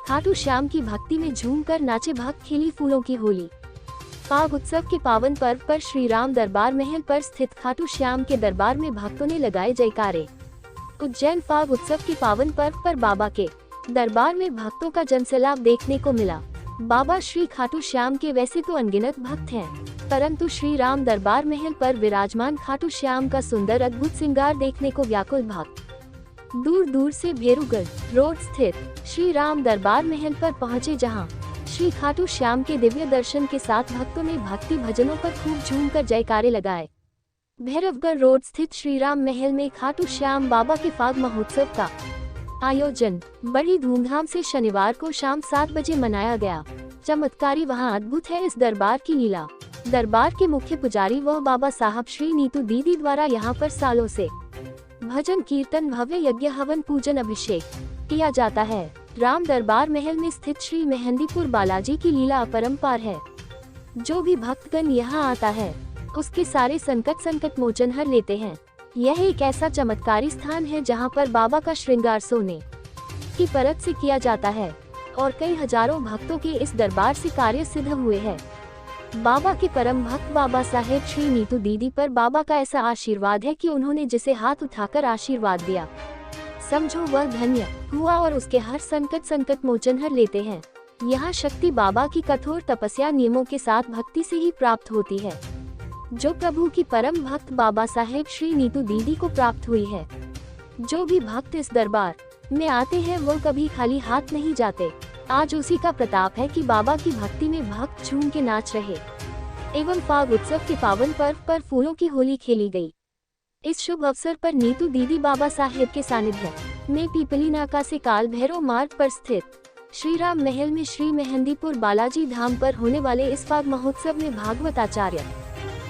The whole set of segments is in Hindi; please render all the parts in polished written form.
खाटू श्याम की भक्ति में झूमकर नाचे भक्त, खेली फूलों की होली। फाग उत्सव के पावन पर्व पर श्री राम दरबार महल पर स्थित खाटू श्याम के दरबार में भक्तों ने लगाए जयकारे। उज्जैन फाग उत्सव के पावन पर्व पर बाबा के दरबार में भक्तों का जनसैलाब देखने को मिला। बाबा श्री खाटू श्याम के वैसे तो अनगिनत भक्त हैं, परंतु श्री राम दरबार महल पर विराजमान खाटू श्याम का सुंदर अद्भुत श्रृंगार देखने को व्याकुल भक्त दूर दूर से भेरूगढ़ रोड स्थित श्री राम दरबार महल पर पहुंचे, जहां श्री खाटू श्याम के दिव्य दर्शन के साथ भक्तों ने भक्ति भजनों पर खूब झूमकर जयकारे लगाए। भैरवगढ़ रोड स्थित श्री राम महल में खाटू श्याम बाबा के फाग महोत्सव का आयोजन बड़ी धूमधाम से शनिवार को शाम 7 बजे मनाया गया। चमत्कारी वहां अद्भुत है इस दरबार की लीला। दरबार के मुख्य पुजारी व बाबा साहब श्री नीतू दीदी द्वारा यहां पर सालों से भजन कीर्तन, भव्य यज्ञ, हवन, पूजन, अभिषेक किया जाता है। राम दरबार महल में स्थित श्री मेहंदीपुर बालाजी की लीला अपरंपार है। जो भी भक्तगण यहाँ आता है उसके सारे संकट मोचन हर लेते हैं। यह एक ऐसा चमत्कारी स्थान है जहाँ पर बाबा का श्रृंगार सोने की परत से किया जाता है और कई हजारों भक्तों के इस दरबार से कार्य सिद्ध हुए हैं। बाबा के परम भक्त बाबा साहेब श्री नीतू दीदी पर बाबा का ऐसा आशीर्वाद है कि उन्होंने जिसे हाथ उठाकर आशीर्वाद दिया, समझो वह धन्य हुआ और उसके हर संकट मोचन हर लेते हैं। यहाँ शक्ति बाबा की कठोर तपस्या नियमों के साथ भक्ति से ही प्राप्त होती है, जो प्रभु की परम भक्त बाबा साहेब श्री नीतू दीदी को प्राप्त हुई है। जो भी भक्त इस दरबार में आते हैं वो कभी खाली हाथ नहीं जाते। आज उसी का प्रताप है कि बाबा की भक्ति में भक्त झूम के नाच रहे। एवं फाग उत्सव के पावन पर्व पर फूलों की होली खेली गई। इस शुभ अवसर पर नीतू दीदी बाबा साहेब के सानिध्य में पीपली नाका से काल भैरव मार्ग पर स्थित श्री राम महल में श्री मेहंदीपुर बालाजी धाम पर होने वाले इस फाग महोत्सव में भागवत आचार्य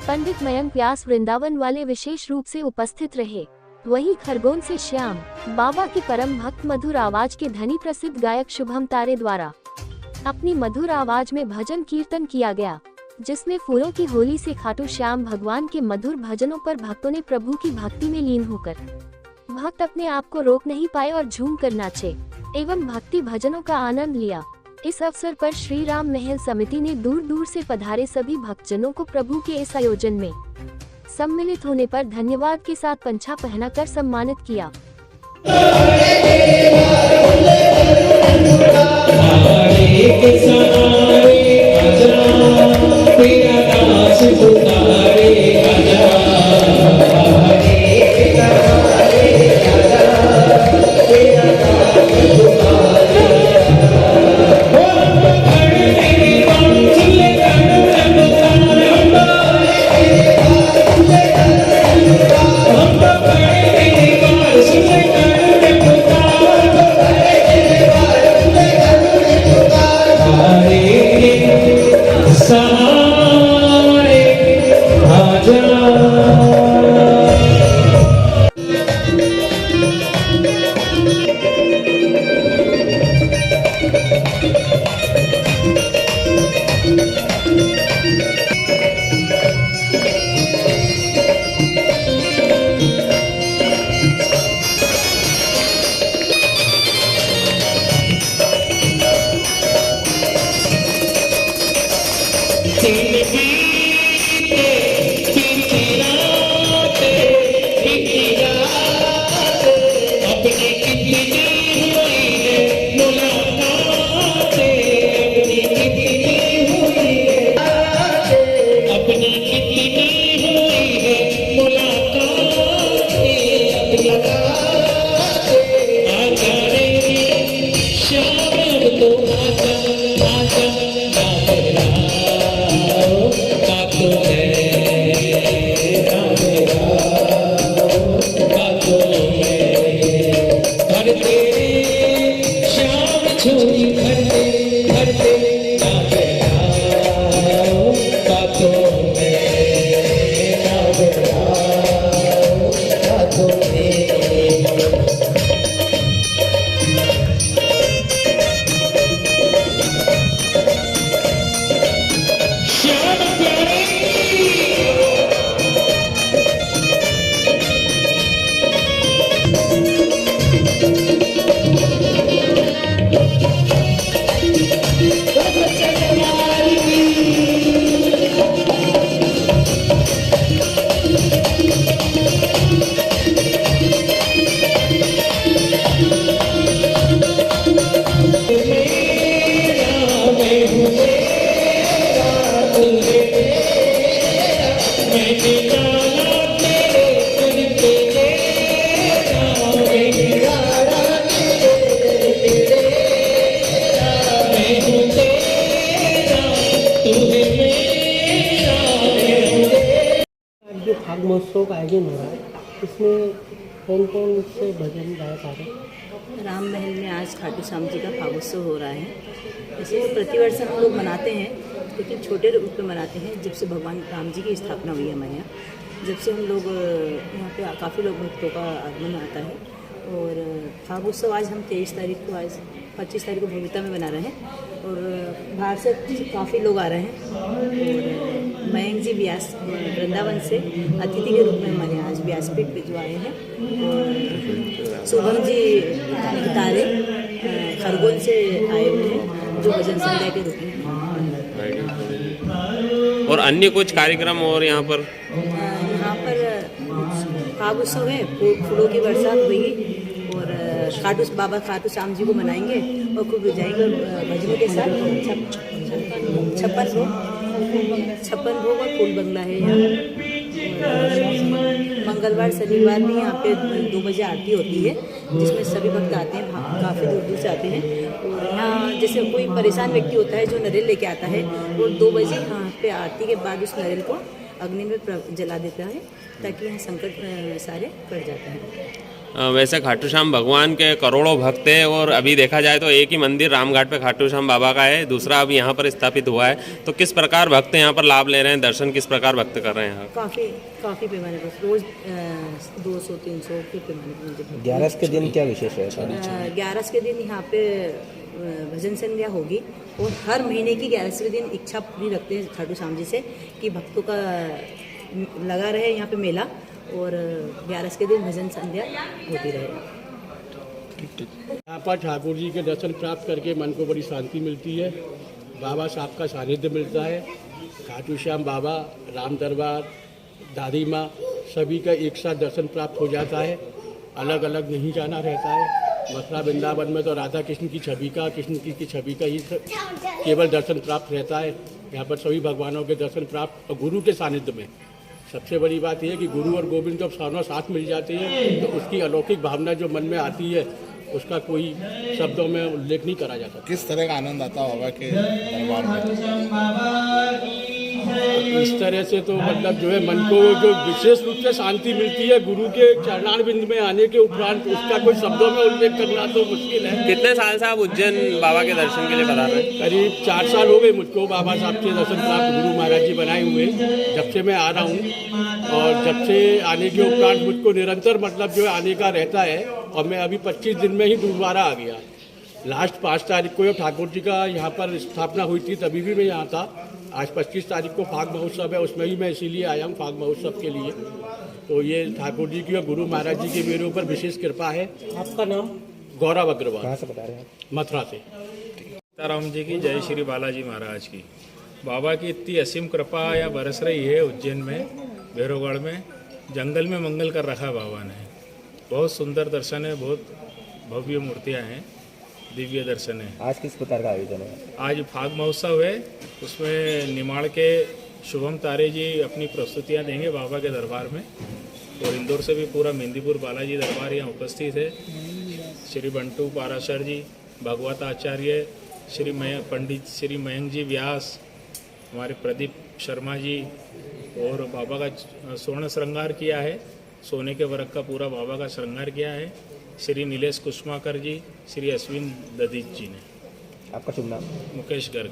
पंडित मयंक व्यास वृंदावन वाले विशेष रूप से उपस्थित रहे। वहीं खरगोन से श्याम बाबा के परम भक्त मधुर आवाज के धनी प्रसिद्ध गायक शुभम तारे द्वारा अपनी मधुर आवाज में भजन कीर्तन किया गया, जिसमें फूलों की होली से खाटू श्याम भगवान के मधुर भजनों पर भक्तों ने प्रभु की भक्ति में लीन होकर भक्त अपने आप को रोक नहीं पाए और झूम कर नाचे एवं भक्ति भजनों का आनंद लिया। इस अवसर पर श्री राम महल समिति ने दूर दूर से पधारे सभी भक्तजनों को प्रभु के इस आयोजन में सम्मिलित होने पर धन्यवाद के साथ पंछा पहनाकर सम्मानित किया। फागुत्सव का आयोजन हो रहा है, इसमें कौन कौन से भजन गायक आ रहे हैं? राम महल में आज खाटू श्याम जी का फागुत्सव हो रहा है। इसे तो प्रतिवर्ष हम लोग मनाते हैं, लेकिन छोटे रूप में मनाते हैं। जब से भगवान राम जी की स्थापना हुई है हमारे यहाँ, जब से हम लोग यहाँ पे काफ़ी लोग भक्तों का आगमन आता है। और फागुत्सव आज हम 23 तारीख को, आज 25 तारीख को भूमिका में बना रहे हैं और बाहर से काफ़ी लोग आ रहे हैं। और मयंक जी व्यास वृंदावन से अतिथि के रूप में हमारे यहाँ आज व्यासपीठ पे जो आए हैं। और शुभम जी तारे खरगोन से आए हुए हैं जो भजन संध्या के रूप में। और अन्य कुछ कार्यक्रम और यहाँ पर फाग उत्सव है, फूलों की बरसात होगी और बाबा खाटू श्याम जी को मनाएंगे और खूब जाएंगे भजनों के साथ। 56 भोग और फूल बंगला है यहाँ। मंगलवार शनिवार भी यहाँ पे 2 बजे आरती होती है, जिसमें सभी भक्त आते हैं, काफ़ी दूर दूर से आते हैं। और यहाँ जैसे कोई परेशान व्यक्ति होता है जो नारियल लेके आता है, वो 2 बजे यहाँ पे आरती के बाद उस नारियल को अग्नि में जला देता है, ताकि यहाँ संकट सारे कट जाते हैं। वैसे खाटू श्याम भगवान के करोड़ों भक्त हैं और अभी देखा जाए तो एक ही मंदिर रामघाट पे खाटू श्याम बाबा का है, दूसरा अभी यहाँ पर स्थापित हुआ है। तो किस प्रकार भक्त यहाँ पर लाभ ले रहे हैं, दर्शन किस प्रकार भक्त कर रहे हैं यहाँ? काफ़ी पैमाने पर रोज़ 200-300 के पैमाने पर। 11 के दिन क्या विशेष है? 11 के दिन यहाँ पे भजन संध्या होगी और हर महीने की 11वें दिन इच्छा पूरी रखते हैं खाटू श्याम जी से कि भक्तों का लगा रहे यहाँ पे मेला और 11 के दिन भजन संध्या होती रहे। यहाँ पर ठाकुर जी के दर्शन प्राप्त करके मन को बड़ी शांति मिलती है, बाबा साहब का सानिध्य मिलता है। खाटू श्याम बाबा, राम दरबार, दादी माँ सभी का एक साथ दर्शन प्राप्त हो जाता है, अलग अलग नहीं जाना रहता है। मथुरा वृंदावन में तो राधा कृष्ण की छवि का, कृष्ण की छवि का ही केवल दर्शन प्राप्त रहता है। यहाँ पर सभी भगवानों के दर्शन प्राप्त और गुरु के सानिध्य में सबसे बड़ी बात यह है कि गुरु और गोविंद जब सामने साथ मिल जाते हैं तो उसकी अलौकिक भावना जो मन में आती है उसका कोई शब्दों में उल्लेख नहीं करा जाता। किस तरह का आनंद आता होगा कि दरबार में? इस तरह से तो मतलब जो है मन को जो विशेष रूप से शांति मिलती है गुरु के चरणारविंद में आने के उपरांत, उसका कोई शब्दों में उल्लेख करना तो मुश्किल है। कितने साल से आप उज्जैन बाबा के दर्शन के लिए बता रहे हैं? करीब 4 साल हो गए मुझको बाबा साहब के दर्शन प्राप्त गुरु महाराज जी बनाए हुए, जब से मैं आ रहा हूँ। और जब से आने के उपरांत मुझको निरंतर मतलब जो है आने का रहता है और मैं अभी 25 दिन में ही दोबारा आ गया। लास्ट 5 तारीख को ठाकुर जी का यहाँ पर स्थापना हुई थी, तभी भी मैं यहाँ था। आज 25 तारीख को फाग महोत्सव है, उसमें ही मैं इसीलिए आया हूँ फाग महोत्सव के लिए। तो ये ठाकुर जी की और गुरु महाराज जी की मेरे ऊपर विशेष कृपा है। आपका नाम? गौरव अग्रवाल। कहाँ से बता रहे हैं? मथुरा से। सीताराम जी की जय, श्री बालाजी महाराज की। बाबा की इतनी असीम कृपा या बरस रही है उज्जैन में, भैरवगढ़ में, जंगल में मंगल कर रखा है बाबा ने। बहुत सुंदर दर्शन है, बहुत भव्य मूर्तियाँ हैं, दिव्य दर्शन है। आज किस प्रकार का आयोजन है? आज फाग महोत्सव है, उसमें निमाड़ के शुभम तारे जी अपनी प्रस्तुतियाँ देंगे बाबा के दरबार में। और इंदौर से भी पूरा मेहंदीपुर बालाजी दरबार यहाँ उपस्थित है। श्री बंटू पाराशर जी, भागवत आचार्य, पंडित श्री मयंक जी व्यास, हमारे प्रदीप शर्मा जी, और बाबा का स्वर्ण श्रृंगार किया है, सोने के वर्क का पूरा बाबा का श्रृंगार किया है श्री नीलेश कुष्माकर जी, श्री अश्विन ददीत जी ने। आपका शुभ नाम? मुकेश गर्ग।